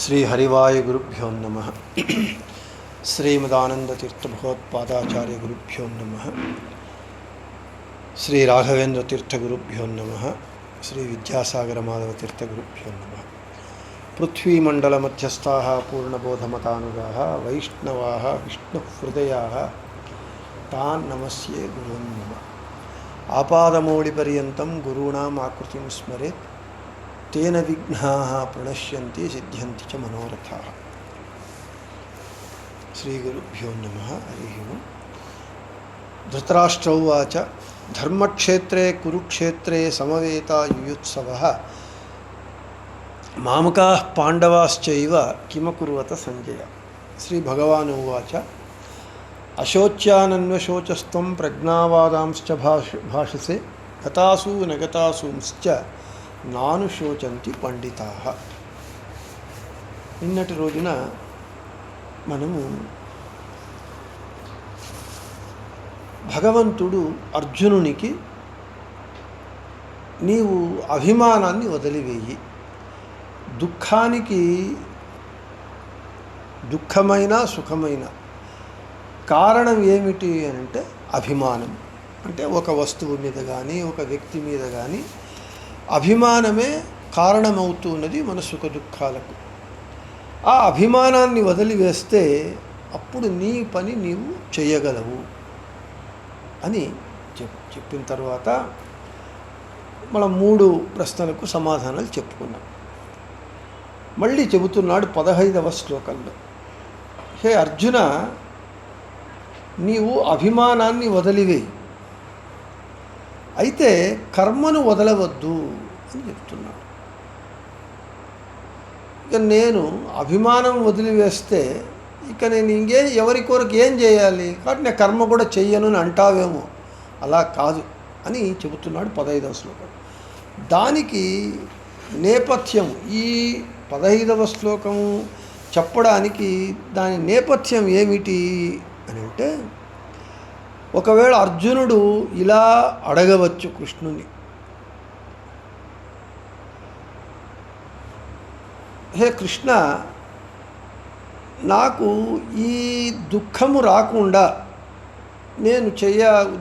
శ్రీ హరివాయ గురుభ్యో నమః. శ్రీమదానందతీర్థ భగవత్పాదాచార్య గురుభ్యో నమః. శ్రీ రాఘవేంద్ర తీర్థ గురుభ్యో నమః. శ్రీ విద్యాసాగర మాధవ తీర్థ గురుభ్యో నమః. పృథ్వీమండల మధ్యస్థాః పూర్ణబోధమతానుగాః వైష్ణవాః విష్ణుహృదయాః తాన్ నమస్యే గురున్ మమ. ఆపాదమౌళిపర్యంతం గురూణాం ఆకృతిం స్మరేత్ తేన విఘ్నాః ప్రణశ్యంతి సిద్ధ్యంతి చ మనోరథాః. శ్రీ గురుభ్యో నమః. హరి ఓం. ధృతరాష్ట్ర ఉవాచ ధర్మక్షేత్రే కురుక్షేత్రే సమవేతా యుయుత్సవః మామకాః పాండవాశ్చైవ కిమకుర్వత సంజయ. శ్రీ భగవాన్ ఉవాచ అశోచ్యానన్వశోచస్త్వం ప్రజ్ఞావాదాంశ్చ భాషసే గతాసు నగతాసూంశ్చ నానుశోచంతి పండితాః. నిన్నటి రోజున మనము భగవంతుడు అర్జునునికి నీవు అభిమానాన్ని వదిలివేయి, దుఃఖానికి దుఃఖమైన సుఖమైన కారణం ఏమిటి అని అంటే అభిమానం. అంటే ఒక వస్తువు మీద కానీ ఒక వ్యక్తి మీద కానీ అభిమానమే కారణమవుతున్నది మన సుఖ దుఃఖాలకు. ఆ అభిమానాన్ని వదిలివేస్తే అప్పుడు నీ పని నీవు చేయగలవు అని చెప్పిన తర్వాత మనం 3 ప్రశ్నలకు సమాధానాలు చెప్పుకున్నాం. మళ్ళీ చెబుతున్నాడు 15వ శ్లోకంలో, హే అర్జున, నీవు అభిమానాన్ని వదిలివేయి, అయితే కర్మను వదలవద్దు అని చెప్తున్నాడు. ఇక నేను అభిమానం వదిలివేస్తే ఇక నేను ఎవరి కొరకు ఏం చేయాలి, కాబట్టి నేను కర్మ కూడా చెయ్యను అని అంటావేమో. అలా కాదు అని చెబుతున్నాడు 15వ శ్లోకం. దానికి నేపథ్యం ఈ 15వ శ్లోకము చెప్పడానికి దాని నేపథ్యం ఏమిటి అని అంటే, ఒకవేళ అర్జునుడు ఇలా అడగవచ్చు కృష్ణుని, హే కృష్ణ, నాకు ఈ దుఃఖము రాకుండా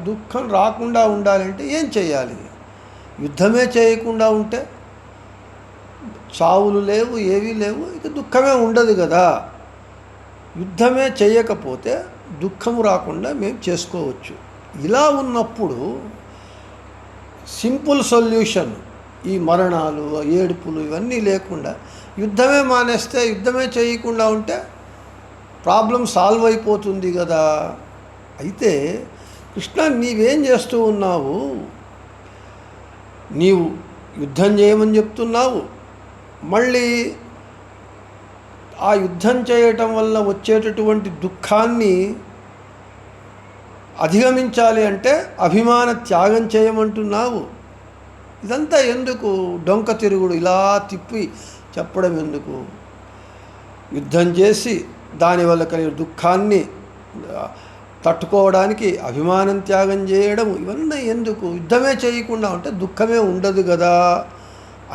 దుఃఖం రాకుండా ఉండాలంటే ఏం చేయాలి? యుద్ధమే చేయకుండా ఉంటే చావులు లేవు, ఏవీ లేవు, ఇక దుఃఖమే ఉండదు కదా. యుద్ధమే చేయకపోతే దుఃఖము రాకుండా మేము చేసుకోవచ్చు. ఇలా ఉన్నప్పుడు సింపుల్ సొల్యూషన్, ఈ మరణాలు ఏడుపులు ఇవన్నీ లేకుండా యుద్ధమే మానేస్తే, యుద్ధమే చేయకుండా ఉంటే ప్రాబ్లం సాల్వ్ అయిపోతుంది కదా. అయితే కృష్ణ, నీవేం చేస్తూ ఉన్నావు? నీవు యుద్ధం చేయమని చెప్తున్నావు, మళ్ళీ ఆ యుద్ధం చేయటం వల్ల వచ్చేటటువంటి దుఃఖాన్ని అధిగమించాలి అంటే అభిమాన త్యాగం చేయమంటున్నావు. ఇదంతా ఎందుకు? డొంక తిరుగుడు ఇలా తిప్పి చెప్పడం ఎందుకు? యుద్ధం చేసి దానివల్ల కలిగే దుఃఖాన్ని తట్టుకోవడానికి అభిమానం త్యాగం చేయడం ఇవన్నీ ఎందుకు? యుద్ధమే చేయకుండా ఉంటే దుఃఖమే ఉండదు కదా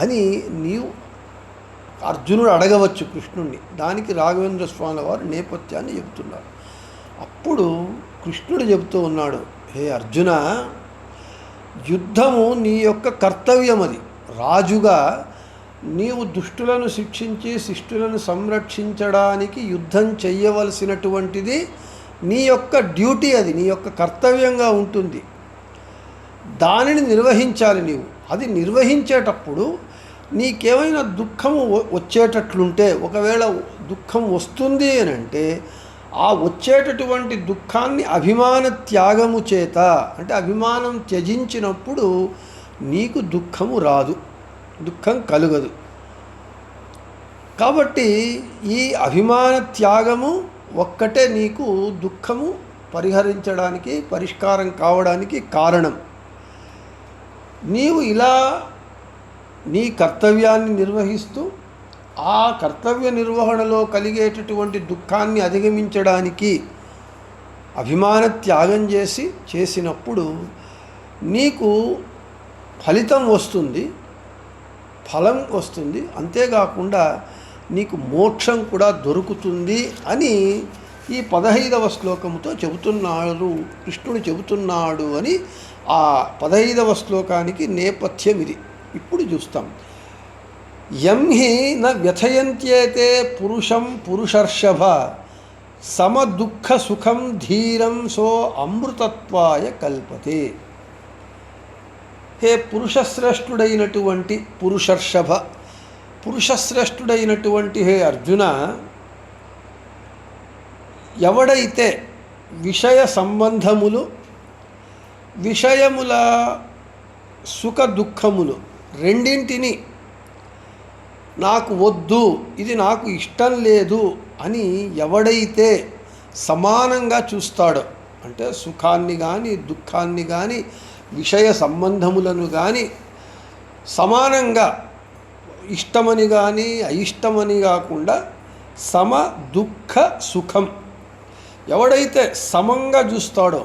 అని నీవు అర్జునుడు అడగవచ్చు కృష్ణుడిని. దానికి రాఘవేంద్ర స్వామి వారు నేపథ్యాన్ని చెబుతున్నారు. అప్పుడు కృష్ణుడు చెబుతూ ఉన్నాడు, హే అర్జున, యుద్ధము నీ యొక్క కర్తవ్యం. అది రాజుగా నీవు దుష్టులను శిక్షించి శిష్టులను సంరక్షించడానికి యుద్ధం చెయ్యవలసినటువంటిది నీ యొక్క డ్యూటీ, అది నీ యొక్క కర్తవ్యంగా ఉంటుంది. దానిని నిర్వహించాలి నీవు. అది నిర్వహించేటప్పుడు నీకేమైనా దుఃఖము వచ్చేటట్లుంటే, ఒకవేళ దుఃఖం వస్తుంది అని అంటే ఆ వచ్చేటటువంటి దుఃఖాన్ని అభిమాన త్యాగము చేత, అంటే అభిమానం త్యజించినప్పుడు నీకు దుఃఖము రాదు, దుఃఖం కలుగదు. కాబట్టి ఈ అభిమాన త్యాగము ఒక్కటే నీకు దుఃఖము పరిహరించడానికి, పరిష్కారం కావడానికి కారణం. నీవు ఇలా నీ కర్తవ్యాన్ని నిర్వహిస్తూ ఆ కర్తవ్య నిర్వహణలో కలిగేటటువంటి దుఃఖాన్ని అధిగమించడానికి అభిమాన త్యాగం చేసినప్పుడు నీకు ఫలితం వస్తుంది, ఫలం వస్తుంది. అంతేకాకుండా నీకు మోక్షం కూడా దొరుకుతుంది అని ఈ 15వ శ్లోకముతో చెబుతున్నాడు, కృష్ణుడు చెబుతున్నాడు అని ఆ 15వ శ్లోకానికి నేపథ్యం ఇది. ఇప్పుడు చూస్తాం. యం హి న వ్యథయంత్యేతే పురుషం పురుషర్షభ సమదుఃఖ సుఖం ధీరం సో అమృతత్వాయ కల్పతే. హే పురుషశ్రేష్ఠుడైనటువంటి పురుషర్షభ, పురుషశ్రేష్ఠుడైనటువంటి హే అర్జున, ఎవడైతే విషయ సంబంధములు, విషయముల సుఖ దుఃఖములు రెండింటిని నాకు వద్దు, ఇది నాకు ఇష్టం లేదు అని ఎవడైతే సమానంగా చూస్తాడో, అంటే సుఖాన్ని కానీ దుఃఖాన్ని కానీ విషయ సంబంధములను కానీ సమానంగా ఇష్టమని కానీ అయిష్టమని కాకుండా సమ దుఃఖ సుఖం ఎవడైతే సమంగా చూస్తాడో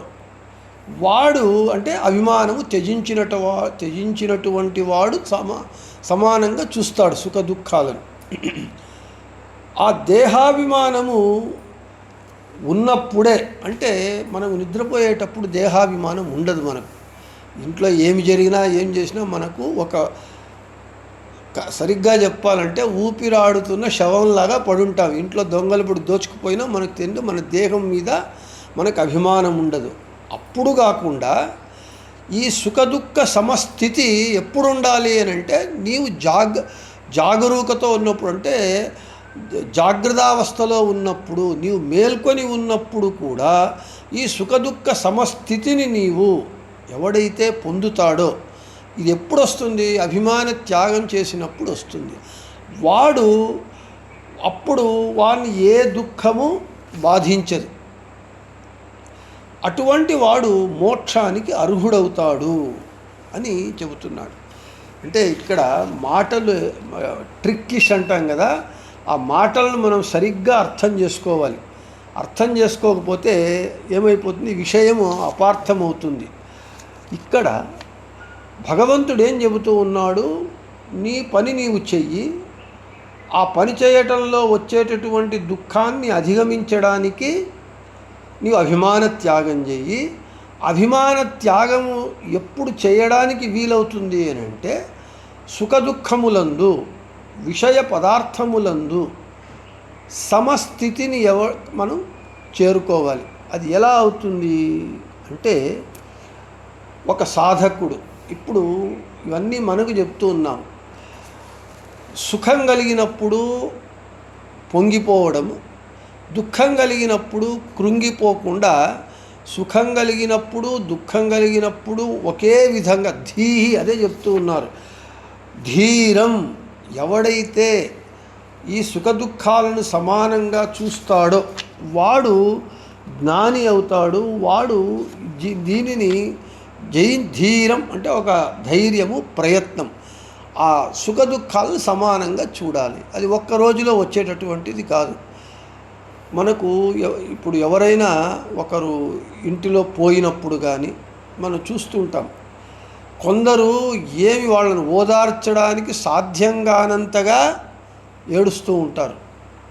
వాడు, అంటే అభిమానము త్యజించినటువంటి వాడు సమానంగా చూస్తాడు సుఖ దుఃఖాలను. ఆ దేహాభిమానము ఉన్నప్పుడే, అంటే మనం నిద్రపోయేటప్పుడు దేహాభిమానం ఉండదు. మనకు ఇంట్లో ఏమి జరిగినా ఏం చేసినా మనకు సరిగ్గా చెప్పాలంటే ఊపిరాడుతున్న శవంలాగా పడుంటాం. ఇంట్లో దొంగలు ఇప్పుడు దోచుకుపోయినా మనకు తెలియదు, మన దేహం మీద మనకు అభిమానం ఉండదు. అప్పుడు కాకుండా ఈ సుఖదుఖ సమస్థితి ఎప్పుడు ఉండాలి అని అంటే నీవు జాగరూకతో ఉన్నప్పుడు, అంటే జాగ్రత్తావస్థలో ఉన్నప్పుడు, నీవు మేల్కొని ఉన్నప్పుడు కూడా ఈ సుఖదుఖ సమస్థితిని నీవు ఎవడైతే పొందుతాడో, ఇది ఎప్పుడు వస్తుంది? అభిమాన త్యాగం చేసినప్పుడు వస్తుంది. వాడు అప్పుడు వాడిని ఏ దుఃఖము బాధించదు. అటువంటి వాడు మోక్షానికి అర్హుడవుతాడు అని చెబుతున్నాడు. అంటే ఇక్కడ మాటలు ట్రిక్కిష్ అంటాం కదా, ఆ మాటలను మనం సరిగ్గా అర్థం చేసుకోవాలి. అర్థం చేసుకోకపోతే ఏమైపోతుంది? విషయము అపార్థమవుతుంది. ఇక్కడ భగవంతుడు ఏం చెబుతూ ఉన్నాడు? నీ పని నీవు చెయ్యి, ఆ పని చేయటంలో వచ్చేటటువంటి దుఃఖాన్ని అధిగమించడానికి నీవు అభిమాన త్యాగం చెయ్యి. అభిమాన త్యాగము ఎప్పుడు చేయడానికి వీలవుతుంది అని అంటే సుఖదుఖములందు, విషయ పదార్థములందు సమస్థితిని మనం చేరుకోవాలి. అది ఎలా అవుతుంది అంటే, ఒక సాధకుడు, ఇప్పుడు ఇవన్నీ మనకు చెప్తూ ఉన్నాం. సుఖం కలిగినప్పుడు పొంగిపోవడము, దుఃఖం కలిగినప్పుడు కృంగిపోకుండా, సుఖం కలిగినప్పుడు దుఃఖం కలిగినప్పుడు ఒకే విధంగా ధీహి, అదే చెప్తూ ఉన్నారు. ధీరం, ఎవడైతే ఈ సుఖదుఖాలను సమానంగా చూస్తాడో వాడు జ్ఞాని అవుతాడు. వాడు దీనిని ధీరం అంటే ఒక ధైర్యము, ప్రయత్నం. ఆ సుఖదుఖాలను సమానంగా చూడాలి. అది ఒక్క రోజులో వచ్చేటటువంటిది కాదు. మనకు ఇప్పుడు ఎవరైనా ఒకరు ఇంటిలో పోయినప్పుడు కానీ మనం చూస్తూ ఉంటాం. కొందరు ఏమి వాళ్ళను ఓదార్చడానికి సాధ్యం కానంతగా ఏడుస్తూ ఉంటారు.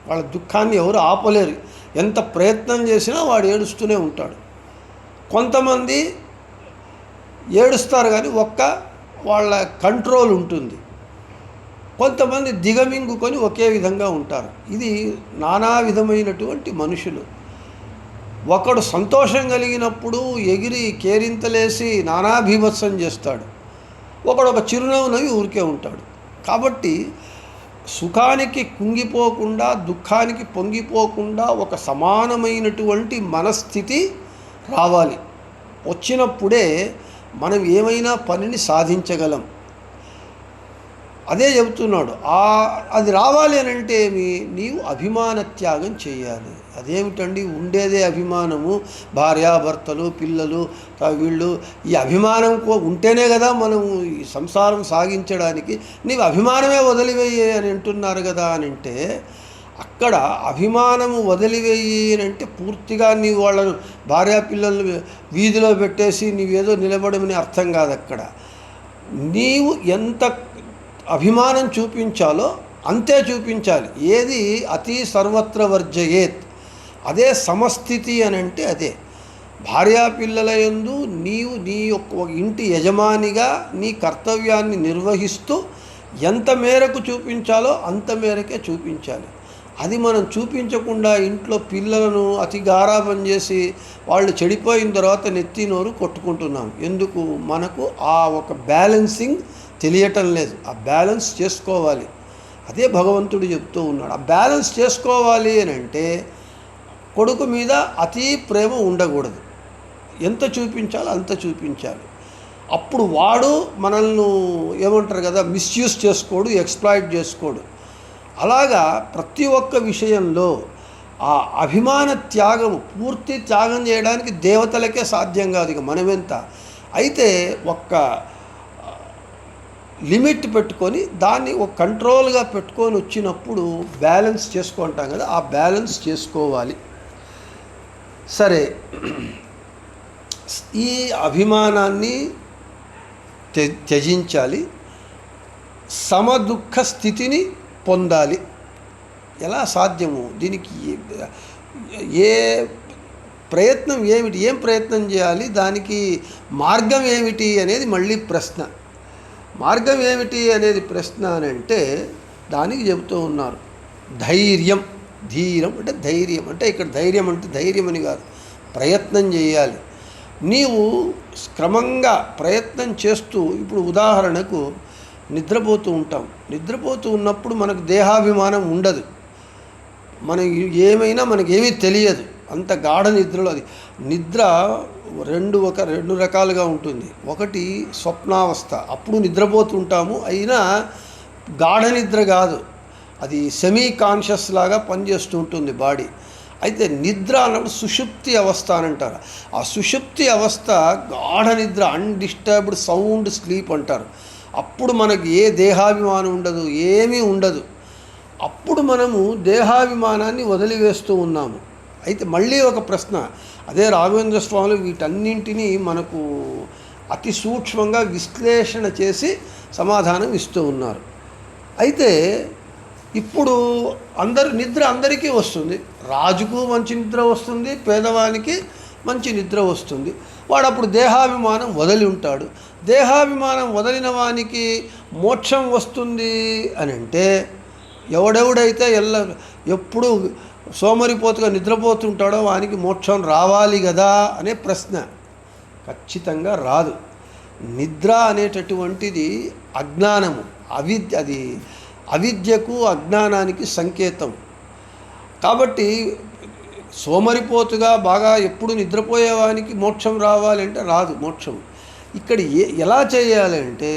వాళ్ళ దుఃఖాన్ని ఎవరు ఆపలేరు. ఎంత ప్రయత్నం చేసినా వాడు ఏడుస్తూనే ఉంటాడు. కొంతమంది ఏడుస్తారు కానీ వాళ్ళ కంట్రోల్ ఉంటుంది. కొంతమంది దిగమింగుకొని ఒకే విధంగా ఉంటారు. ఇది నానా విధమైనటువంటి మనుషులు. ఒకడు సంతోషం కలిగినప్పుడు ఎగిరి కేరింతలేసి నానాభీభత్సం చేస్తాడు. ఒకడు ఒక చిరునవ్వు నవ్వి ఊరికే ఉంటాడు. కాబట్టి సుఖానికి కుంగిపోకుండా, దుఃఖానికి పొంగిపోకుండా ఒక సమానమైనటువంటి మనస్థితి రావాలి. వచ్చినప్పుడే మనం ఏమైనా పనిని సాధించగలం. అదే చెబుతున్నాడు. అది రావాలి అని అంటే నీవు అభిమాన త్యాగం చేయాలి. అదేమిటండి? ఉండేదే అభిమానము, భార్యాభర్తలు, పిల్లలు, వీళ్ళు. ఈ అభిమానం ఉంటేనే కదా మనం ఈ సంసారం సాగించడానికి. నీవు అభిమానమే వదిలివేయి అని అంటున్నారు కదా అని అంటే, అక్కడ అభిమానము వదిలివేయి అని అంటే పూర్తిగా నీవు వాళ్ళను భార్యా పిల్లలను వీధిలో పెట్టేసి నీవేదో నిలబడమని అర్థం కాదు. అక్కడ నీవు ఎంత అభిమానం చూపించాలో అంతే చూపించాలి. ఏది అతి సర్వత్ర వర్జయేత్, అదే సమస్థితి అని అంటే అదే. భార్యాపిల్లల యందు నీవు నీ యొక్క ఇంటి యజమానిగా నీ కర్తవ్యాన్ని నిర్వహిస్తూ ఎంత మేరకు చూపించాలో అంత మేరకే చూపించాలి. అది మనం చూపించకుండా ఇంట్లో పిల్లలను అతి గారాబం చేసి వాళ్ళు చెడిపోయిన తర్వాత నెత్తి నోరు కొట్టుకుంటున్నాం. ఎందుకు? మనకు ఆ ఒక బ్యాలెన్సింగ్ తెలియటం లేదు. ఆ బ్యాలెన్స్ చేసుకోవాలి. అదే భగవంతుడు చెప్తూ ఉన్నాడు. ఆ బ్యాలెన్స్ చేసుకోవాలి అని అంటే కొడుకు మీద అతి ప్రేమ ఉండకూడదు. ఎంత చూపించాలో అంత చూపించాలి. అప్పుడు వాడు మనల్ని ఏమంటారు కదా, మిస్యూజ్ చేసుకోడు, ఎక్స్ప్లాయిట్ చేసుకోడు. అలాగా ప్రతి ఒక్క విషయంలో ఆ అభిమాన త్యాగము, పూర్తి త్యాగం చేయడానికి దేవతలకే సాధ్యం కాదు, ఇక మనమెంత. అయితే ఒక్క లిమిట్ పెట్టుకొని దాన్ని ఒక కంట్రోల్గా పెట్టుకొని వచ్చినప్పుడు బ్యాలెన్స్ చేసుకుంటాం కదా, ఆ బ్యాలెన్స్ చేసుకోవాలి. సరే, ఈ అభిమానాన్ని త్యజించాలి, సమదుఃఖ స్థితిని పొందాలి. ఎలా సాధ్యము? దీనికి ఏ ప్రయత్నం ఏమిటి? ఏం ప్రయత్నం చేయాలి? దానికి మార్గం ఏమిటి అనేది మళ్ళీ ప్రశ్న. మార్గం ఏమిటి అనేది ప్రశ్న అని అంటే దానికి చెబుతూ ఉన్నారు ధైర్యం. ధీరం అంటే ధైర్యం. అంటే ఇక్కడ ధైర్యం అంటే ధైర్యం అని కాదు, ప్రయత్నం చేయాలి. నీవు క్రమంగా ప్రయత్నం చేస్తూ, ఇప్పుడు ఉదాహరణకు నిద్రపోతూ ఉంటాం. నిద్రపోతూ ఉన్నప్పుడు మనకు దేహాభిమానం ఉండదు, మనం ఏమైనా మనకేమీ తెలియదు. అంత గాఢ నిద్రలో అది నిద్ర రెండు రకాలుగా ఉంటుంది. ఒకటి స్వప్నావస్థ, అప్పుడు నిద్రపోతుంటాము, అయినా గాఢ నిద్ర కాదు, అది సెమీ కాన్షియస్ లాగా పనిచేస్తూ ఉంటుంది బాడీ. అయితే నిద్ర అన్నప్పుడు సుషుప్తి అవస్థ అని అంటారు. ఆ సుషుప్తి అవస్థ గాఢ నిద్ర, అన్డిస్టర్బ్డ్ సౌండ్ స్లీప్ అంటారు. అప్పుడు మనకి ఏ దేహాభిమానం ఉండదు, ఏమీ ఉండదు. అప్పుడు మనము దేహాభిమానాన్ని వదిలివేస్తూ ఉన్నాము. అయితే మళ్ళీ ఒక ప్రశ్న, అదే రాఘవేంద్ర స్వాములు వీటన్నింటినీ మనకు అతి సూక్ష్మంగా విశ్లేషణ చేసి సమాధానం ఇస్తూ ఉన్నారు. అయితే ఇప్పుడు నిద్ర అందరికీ వస్తుంది. రాజుకు మంచి నిద్ర వస్తుంది, పేదవానికి మంచి నిద్ర వస్తుంది. వాడు అప్పుడు దేహాభిమానం వదిలి ఉంటాడు. దేహాభిమానం వదిలిన వానికి మోక్షం వస్తుంది అని అంటే, ఎవడెవడైతే ఎప్పుడు సోమరిపోతుగా నిద్రపోతుంటాడో వానికి మోక్షం రావాలి కదా అనే ప్రశ్న. ఖచ్చితంగా రాదు. నిద్ర అనేటటువంటిది అజ్ఞానము, అది అవిద్యకు అజ్ఞానానికి సంకేతం. కాబట్టి సోమరిపోతుగా బాగా ఎప్పుడు నిద్రపోయేవానికి మోక్షం రావాలంటే రాదు మోక్షం. ఇక్కడ ఎలా చేయాలి అంటే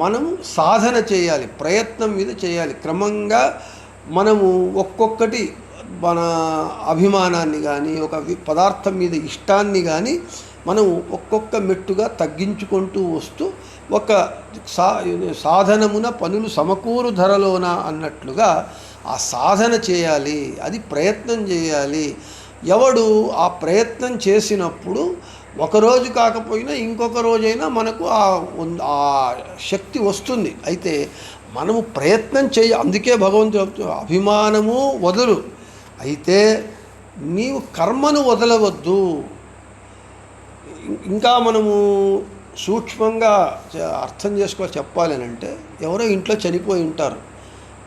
మనము సాధన చేయాలి, ప్రయత్నం మీద చేయాలి. క్రమంగా మనము ఒక్కొక్కటి మన అభిమానాన్ని కానీ ఒక పదార్థం మీద ఇష్టాన్ని కానీ మనం ఒక్కొక్క మెట్టుగా తగ్గించుకుంటూ వస్తూ ఒక సాధనమున పనులు సమకూరు ధరలోన అన్నట్లుగా ఆ సాధన చేయాలి, అది ప్రయత్నం చేయాలి. ఎవడు ఆ ప్రయత్నం చేసినప్పుడు ఒకరోజు కాకపోయినా ఇంకొక రోజైనా మనకు ఆ శక్తి వస్తుంది. అయితే మనము ప్రయత్నం అందుకే భగవంతుడు అభిమానము వదులు, అయితే నీవు కర్మను వదలవద్దు. ఇంకా మనము సూక్ష్మంగా అర్థం చెప్పాలి అని అంటే, ఎవరో ఇంట్లో చనిపోయి ఉంటారు,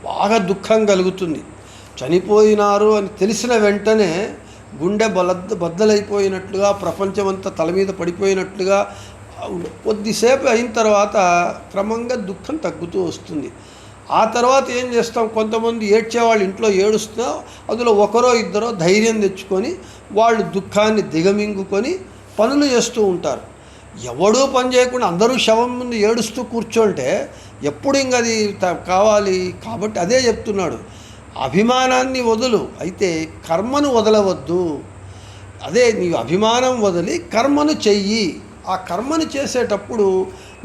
బాగా దుఃఖం కలుగుతుంది. చనిపోయినారు అని తెలిసిన వెంటనే గుండె బద్దలైపోయినట్లుగా, ప్రపంచమంతా తల మీద పడిపోయినట్లుగా కొద్దిసేపు అయిన తర్వాత క్రమంగా దుఃఖం తగ్గుతూ వస్తుంది. ఆ తర్వాత ఏం చేస్తాం, కొంతమంది ఏడ్చేవాళ్ళు ఇంట్లో ఏడుస్తున్నా అందులో ఒకరో ఇద్దరో ధైర్యం తెచ్చుకొని వాళ్ళు దుఃఖాన్ని దిగమింగుకొని పనులు చేస్తూ ఉంటారు. ఎవడూ పని చేయకుండా అందరూ శవం ముందు ఏడుస్తూ కూర్చోంటే ఎప్పుడు ఇంక అది కావాలి. కాబట్టి అదే చెప్తున్నాడు, అభిమానాన్ని వదులు, అయితే కర్మను వదలవద్దు. అదే నీ అభిమానం వదిలి కర్మను చెయ్యి. ఆ కర్మను చేసేటప్పుడు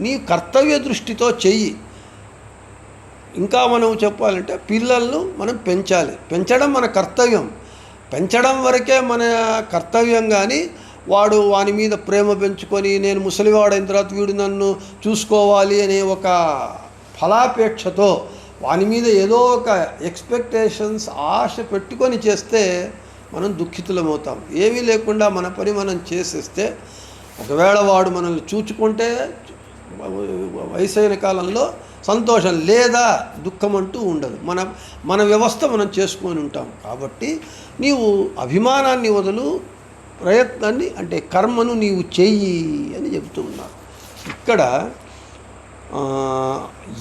నీ కర్తవ్య దృష్టితో చెయ్యి. ఇంకా మనం చెప్పాలంటే పిల్లలను మనం పెంచడం మన కర్తవ్యం. పెంచడం వరకే మన కర్తవ్యం. కానీ వాని మీద ప్రేమ పెంచుకొని నేను ముసలివాడైన తర్వాత వీడు నన్ను చూసుకోవాలి అనే ఒక ఫలాపేక్షతో వాని మీద ఏదో ఒక ఎక్స్పెక్టేషన్స్ ఆశ పెట్టుకొని చేస్తే మనం దుఃఖితులమవుతాం. ఏమీ లేకుండా మన పని మనం చేసేస్తే ఒకవేళ వాడు మనల్ని చూచుకుంటే వయసైన కాలంలో సంతోషం, లేదా దుఃఖం అంటూ ఉండదు. మన వ్యవస్థ మనం చేసుకొని ఉంటాం. కాబట్టి నీవు అభిమానాన్ని వదులు, ప్రయత్నాన్ని అంటే కర్మను నీవు చెయ్యి అని చెబుతూ ఉన్నారు. ఇక్కడ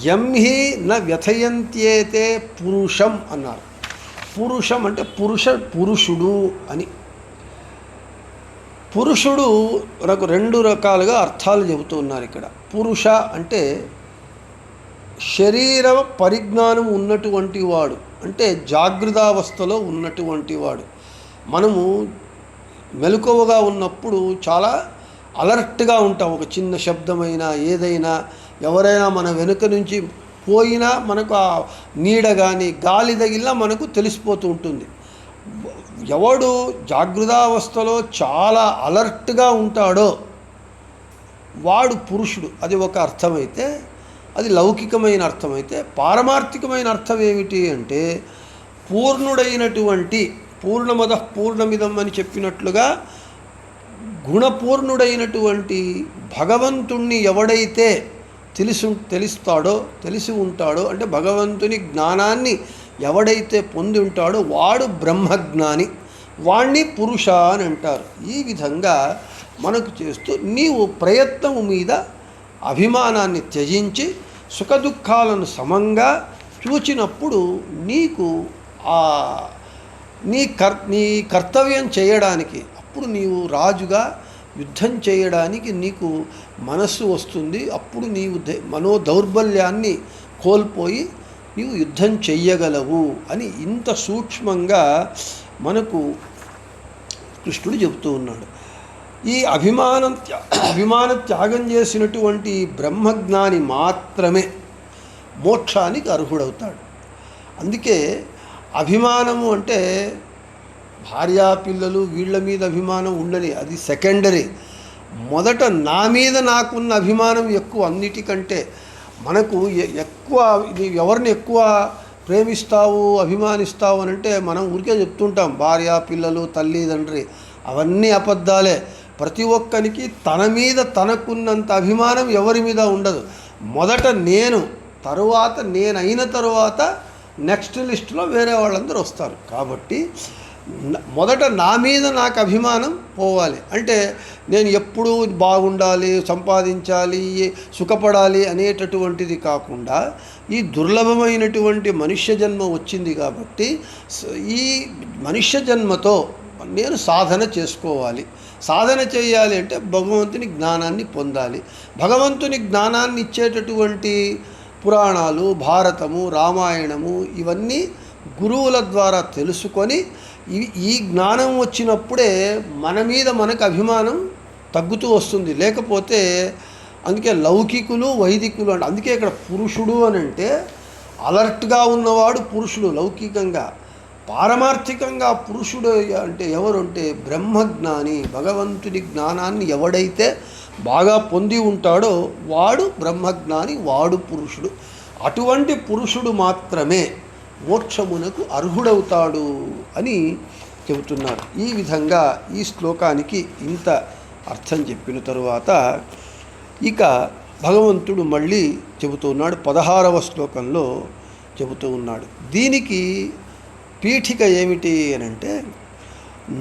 యంహి న వ్యథయంత్యేతే పురుషం అన్నారు. పురుషం అంటే పురుషుడు అని. పురుషుడు నాకు 2 రకాలుగా అర్థాలు చెబుతూ ఉన్నారు ఇక్కడ. పురుష అంటే శరీర పరిజ్ఞానం ఉన్నటువంటి వాడు, అంటే జాగృతావస్థలో ఉన్నటువంటి వాడు. మనము మెలకువగా ఉన్నప్పుడు చాలా అలర్ట్గా ఉంటాం. ఒక చిన్న శబ్దమైనా ఏదైనా, ఎవరైనా మన వెనుక నుంచి పోయినా మనకు ఆ నీడ కానీ గాలి తగిలినా మనకు తెలిసిపోతూ ఉంటుంది. ఎవడు జాగృతావస్థలో చాలా అలర్ట్గా ఉంటాడో వాడు పురుషుడు. అది ఒక అర్థమైతే, అది లౌకికమైన అర్థమైతే, పారమార్థికమైన అర్థం ఏమిటి అంటే పూర్ణుడైనటువంటి, పూర్ణమద పూర్ణమిదం అని చెప్పినట్లుగా గుణపూర్ణుడైనటువంటి భగవంతుణ్ణి ఎవడైతే తెలిసి ఉంటాడో అంటే భగవంతుని జ్ఞానాన్ని ఎవడైతే పొంది ఉంటాడో వాడు బ్రహ్మజ్ఞాని, వాణ్ణి పురుష అని అంటారు. ఈ విధంగా మనకు చేస్తూ నీవు ప్రయత్నము మీద అభిమానాన్ని త్యజించి సుఖదుఖాలను సమంగా చూచినప్పుడు నీకు నీ కర్తవ్యం చేయడానికి, అప్పుడు నీవు రాజుగా యుద్ధం చేయడానికి నీకు మనస్సు వస్తుంది. అప్పుడు నీవు మనోదౌర్బల్యాన్ని కోల్పోయి నీవు యుద్ధం చెయ్యగలవు అని ఇంత సూక్ష్మంగా మనకు కృష్ణుడు చెబుతూ ఉన్నాడు. ఈ అభిమాన త్యాగం చేసినటువంటి బ్రహ్మజ్ఞాని మాత్రమే మోక్షానికి అర్హుడవుతాడు. అందుకే అభిమానము అంటే భార్యాపిల్లలు వీళ్ళ మీద అభిమానం ఉండని, అది సెకండరీ. మొదట నా మీద నాకున్న అభిమానం ఎక్కువ. అన్నిటికంటే మనకు ఎక్కువ ఎవరిని ఎక్కువ ప్రేమిస్తావు, అభిమానిస్తావు అని అంటే మనం ఊరికే చెప్తుంటాం భార్య, పిల్లలు, తల్లిదండ్రి, అవన్నీ అబద్ధాలే. ప్రతి ఒక్కరికి తన మీద తనకున్నంత అభిమానం ఎవరి మీద ఉండదు. మొదట నేను, తరువాత నేనైన తరువాత నెక్స్ట్ లిస్టులో వేరే వాళ్ళందరూ వస్తారు. కాబట్టి మొదట నా మీద నాకు అభిమానం పోవాలి. అంటే నేను ఎప్పుడూ బాగుండాలి, సంపాదించాలి, సుఖపడాలి అనేటటువంటిది కాకుండా ఈ దుర్లభమైనటువంటి మనుష్య జన్మ వచ్చింది కాబట్టి ఈ మనుష్య జన్మతో నేను సాధన చేసుకోవాలి. సాధన చేయాలి అంటే భగవంతుని జ్ఞానాన్ని పొందాలి. భగవంతుని జ్ఞానాన్ని ఇచ్చేటటువంటి పురాణాలు, భారతము, రామాయణము ఇవన్నీ గురువుల ద్వారా తెలుసుకొని ఈ జ్ఞానం వచ్చినప్పుడే మన మీద మనకు అభిమానం తగ్గుతూ వస్తుంది. లేకపోతే అందుకే లౌకికులు, వైదికులు అంటే, అందుకే ఇక్కడ పురుషుడు అని అంటే అలర్ట్గా ఉన్నవాడు పురుషుడు లౌకికంగా. పారమార్థికంగా పురుషుడు అంటే ఎవరు అంటే బ్రహ్మజ్ఞాని. భగవంతుడి జ్ఞానాన్ని ఎవడైతే బాగా పొంది ఉంటాడో వాడు బ్రహ్మజ్ఞాని, వాడు పురుషుడు. అటువంటి పురుషుడు మాత్రమే మోక్షమునకు అర్హుడవుతాడు అని చెబుతున్నారు. ఈ విధంగా ఈ శ్లోకానికి ఇంత అర్థం చెప్పిన తరువాత ఇక భగవంతుడు మళ్ళీ చెబుతున్నాడు. 16వ శ్లోకంలో చెబుతూ ఉన్నాడు. దీనికి పీఠిక ఏమిటి అని అంటే,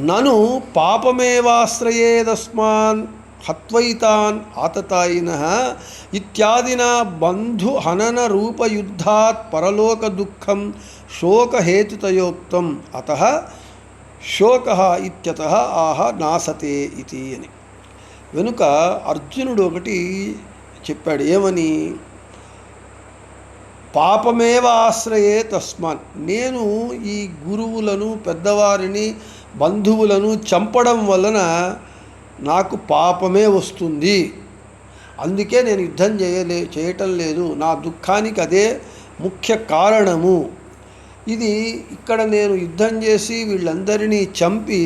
నను పాపమేవాశ్రయేదస్మాన్ హత్వైతాన్ ఆతతాయినః ఇత్యాదిన బంధు హనన రూపయుద్ధాత్ పరలోక దుఃఖం శోకహేతుతయోక్తం అతః శోకః ఇత్యతః ఆహ నాసతే ఇతి అని. వెనుక అర్జునుడు ఒకటి చెప్పాడు. ఏమని? పాపమేవ ఆశ్రయే తస్మాన్, నేను ఈ గురువులను, పెద్దవారిని, బంధువులను చంపడం వలన నాకు పాపమే వస్తుంది. అందుకే నేను యుద్ధం చేయటం లేదు. నా దుఃఖానికి అదే ముఖ్య కారణము. ఇది ఇక్కడ నేను యుద్ధం చేసి వీళ్ళందరినీ చంపి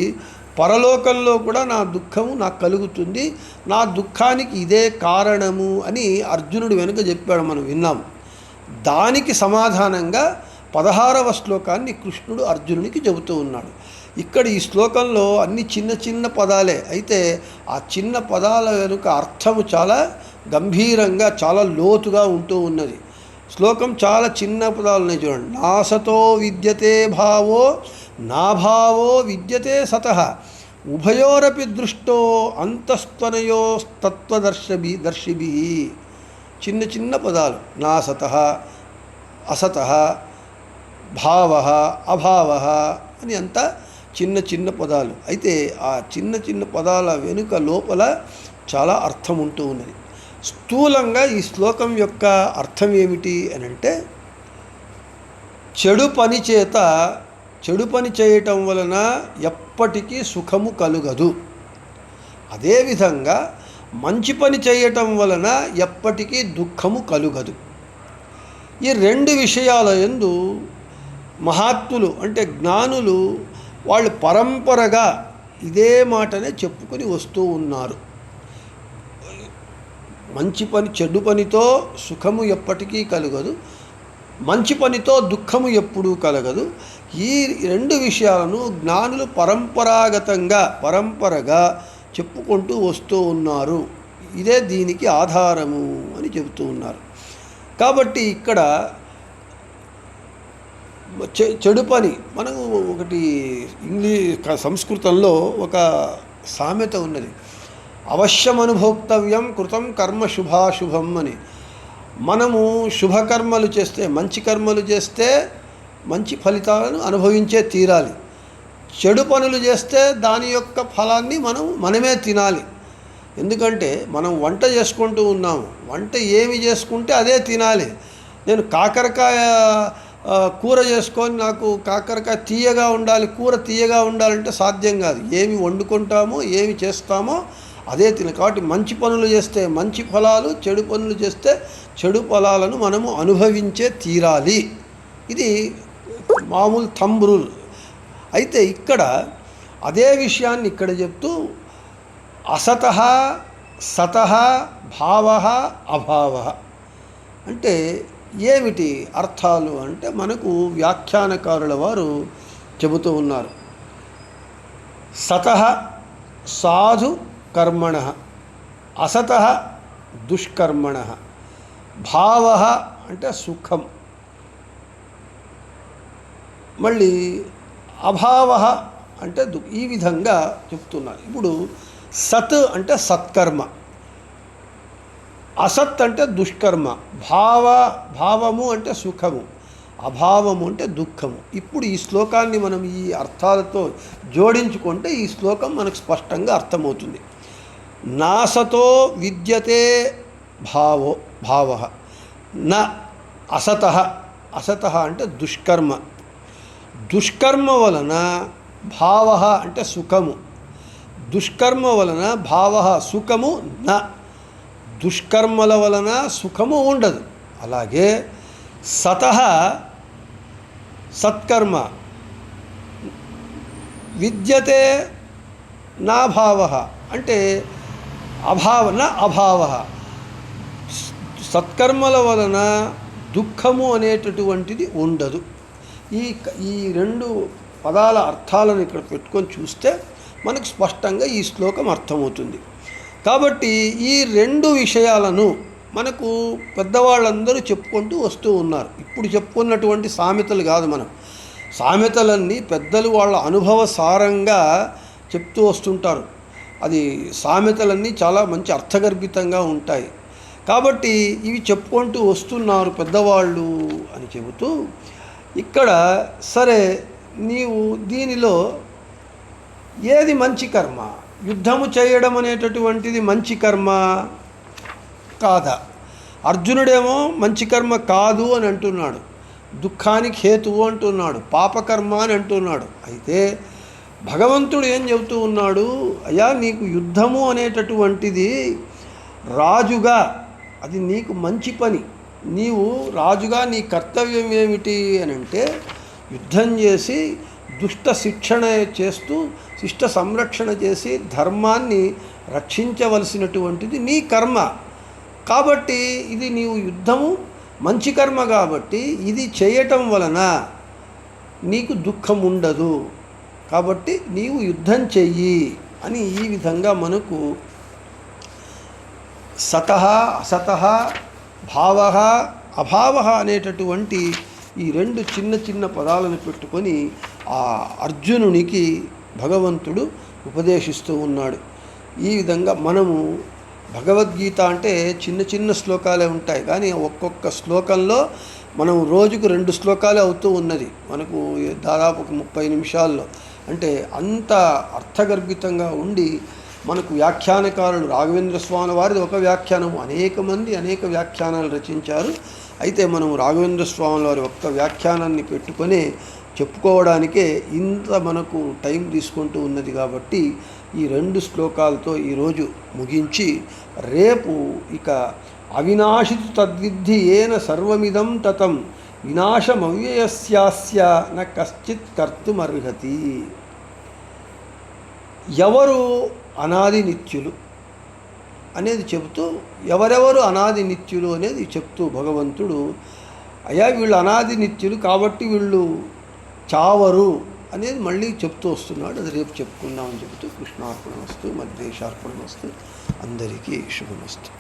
పరలోకంలో కూడా నా దుఃఖము నాకు కలుగుతుంది. నా దుఃఖానికి ఇదే కారణము అని అర్జునుడు వెనుక చెప్పాడు, మనం విన్నాం. దానికి సమాధానంగా 16వ శ్లోకాన్ని కృష్ణుడు అర్జునునికి చెబుతూ ఉన్నాడు. ఇక్కడ ఈ శ్లోకంలో అన్ని చిన్న చిన్న పదాలే, అయితే ఆ చిన్న పదాల వెనుక అర్థము చాలా గంభీరంగా చాలా లోతుగా ఉంటూ ఉన్నది. శ్లోకం చాలా చిన్న పదాలు ఉన్నాయి చూడండి. నాసతో విద్యతే భావో నాభావో విద్యతే సతః ఉభయోరపి దృష్టో అంతస్త్వనయో తత్వదర్శిభి. చిన్న చిన్న పదాలు. నాసతః, అసతః, భావః, అభావః అని అంతా చిన్న చిన్న పదాలు. అయితే ఆ చిన్న చిన్న పదాల వెనుక లోపల చాలా అర్థం ఉంటూ ఉన్నది. స్థూలంగా ఈ శ్లోకం యొక్క అర్థం ఏమిటి అని అంటే, చెడు పని చేయటం వలన ఎప్పటికీ సుఖము కలుగదు. అదేవిధంగా మంచి పని చేయటం వలన ఎప్పటికీ దుఃఖము కలుగదు. ఈ రెండు విషయాల యందు మహాత్ములు అంటే జ్ఞానులు వాళ్ళు పరంపరగా ఇదే మాటనే చెప్పుకొని వస్తూ ఉన్నారు. చెడు పనితో సుఖము ఎప్పటికీ కలగదు, మంచి పనితో దుఃఖము ఎప్పుడూ కలగదు. ఈ రెండు విషయాలను జ్ఞానులు పరంపరగా చెప్పుకుంటూ వస్తూ ఉన్నారు. ఇదే దీనికి ఆధారము అని చెబుతూ ఉన్నారు. కాబట్టి ఇక్కడ చెడు పని మనకు ఒకటి సంస్కృతంలో ఒక సామెత ఉన్నది, అవశ్యం అనుభోక్తవ్యం కృతం కర్మ శుభాశుభం అని. మనము శుభకర్మలు చేస్తే, మంచి కర్మలు చేస్తే మంచి ఫలితాలను అనుభవించే తీరాలి. చెడు పనులు చేస్తే దాని యొక్క ఫలాన్ని మనమే తినాలి. ఎందుకంటే మనం వంట చేసుకుంటూ ఉన్నాము, వంట ఏమి చేసుకుంటే అదే తినాలి. నేను కాకరకాయ కూర చేసుకొని నాకు కాకరకాయ తీయగా ఉండాలి, కూర తీయగా ఉండాలంటే సాధ్యం కాదు. ఏమి వండుకుంటామో ఏమి చేస్తామో అదే తినాలి. కాబట్టి మంచి పనులు చేస్తే మంచి ఫలాలు, చెడు పనులు చేస్తే చెడు ఫలాలను మనము అనుభవించే తీరాలి. ఇది మామూలు థంబ్ రూల్. అయితే ఇక్కడ అదే విషయాన్ని ఇక్కడ చెప్తూ అసతః సతః భావః అభావః అంటే ఏమిటి అర్థాలు అంటే మనకు వ్యాఖ్యానకారుల వారు చెబుతూ ఉన్నారు. సతః సాధు కర్మణః, అసతః దుష్కర్మణః, భావః అంటే సుఖం, మళ్ళీ అభావః అంటే ఈ విధంగా చెప్తున్నారు. ఇప్పుడు సత్ అంటే సత్కర్మ, అసత్ అంటే దుష్కర్మ, భావము అంటే సుఖము, అభావము అంటే దుఃఖము. ఇప్పుడు ఈ శ్లోకాన్ని మనం ఈ అర్థాలతో జోడించుకుంటే ఈ శ్లోకం మనకు స్పష్టంగా అర్థమవుతుంది. నాసతో విద్యతే భావః న అసతః, అసతః అంటే దుష్కర్మ, దుష్కర్మ వలన భావః అంటే సుఖము, దుష్కర్మ వలన భావః సుఖము న, దుష్కర్మల వలన సుఖము ఉండదు. అలాగే సతః సత్కర్మ, విద్యతే నా భావః అంటే అభావః, సత్కర్మల వలన దుఃఖము అనేటటువంటిది ఉండదు. ఈ రెండు పదాల అర్థాలను ఇక్కడ పెట్టుకొని చూస్తే మనకు స్పష్టంగా ఈ శ్లోకం అర్థమవుతుంది. కాబట్టి ఈ రెండు విషయాలను మనకు పెద్దవాళ్ళందరూ చెప్పుకుంటూ వస్తూ ఉన్నారు. ఇప్పుడు చెప్పుకున్నటువంటి సామెతలు కాదు, మనం సామెతలన్నీ పెద్దలు వాళ్ళ అనుభవ సారంగా చెప్తూ వస్తుంటారు. అది సామెతలన్నీ చాలా మంచి అర్థగర్భితంగా ఉంటాయి. కాబట్టి ఇవి చెప్పుకుంటూ వస్తున్నారు పెద్దవాళ్ళు అని చెబుతూ ఇక్కడ సరే నీవు దీనిలో ఏది మంచి కర్మ, యుద్ధము చేయడం అనేటటువంటిది మంచి కర్మ కాదా? అర్జునుడేమో మంచి కర్మ కాదు అని అంటున్నాడు, దుఃఖానికి హేతువు అంటున్నాడు, పాపకర్మ అని అంటున్నాడు. అయితే భగవంతుడు ఏం చెబుతూ ఉన్నాడు, అయ్యా నీకు యుద్ధము అనేటటువంటిది రాజుగా అది నీకు మంచి పని. నీవు రాజుగా నీ కర్తవ్యం ఏమిటి అని అంటే యుద్ధం చేసి దుష్ట శిక్షణ చేస్తూ శిష్ట సంరక్షణ చేసి ధర్మాన్ని రక్షించవలసినటువంటిది నీ కర్మ. కాబట్టి ఇది నీవు యుద్ధము మంచి కర్మ కాబట్టి ఇది చేయటం వలన నీకు దుఃఖం ఉండదు, కాబట్టి నీవు యుద్ధం చెయ్యి అని ఈ విధంగా మనకు సతః అసతః భావః అభావః అనేటటువంటి ఈ రెండు చిన్న చిన్న పదాలను పెట్టుకొని ఆ అర్జునునికి భగవంతుడు ఉపదేశిస్తూ ఉన్నాడు. ఈ విధంగా మనము భగవద్గీత అంటే చిన్న చిన్న శ్లోకాలే ఉంటాయి, కానీ ఒక్కొక్క శ్లోకంలో మనం రోజుకు 2 శ్లోకాలే అవుతూ ఉన్నది మనకు దాదాపు 30 నిమిషాల్లో. అంటే అంత అర్థగర్భితంగా ఉండి మనకు వ్యాఖ్యానకారులు రాఘవేంద్ర స్వామి వారిది ఒక వ్యాఖ్యానము, అనేక మంది అనేక వ్యాఖ్యానాలు రచించారు. అయితే మనం రాఘవేంద్ర స్వామి వారి ఒక్క వ్యాఖ్యానాన్ని పెట్టుకొని చెప్పుకోవడానికే ఇంత మనకు టైం తీసుకుంటూ ఉన్నది. కాబట్టి ఈ 2 శ్లోకాలతో ఈరోజు ముగించి రేపు ఇక అవినాశితు తద్విద్ధి ఏన సర్వమిదం తతం వినాశమవ్యయస్యాస్య న కశ్చిత్ కర్తుమర్హతి. ఎవరు అనాది నిత్యులు అనేది చెబుతూ, ఎవరెవరు అనాది నిత్యులు అనేది చెప్తూ భగవంతుడు అయ్యా వీళ్ళు అనాది నిత్యులు కాబట్టి వీళ్ళు చావరు అనేది మళ్ళీ చెప్తూ వస్తున్నాడు. అది రేపు చెప్పుకుందామని చెబుతూ కృష్ణార్పణమస్తు, మధ్యేశార్పణమస్తు, అందరికీ శుభమస్తు.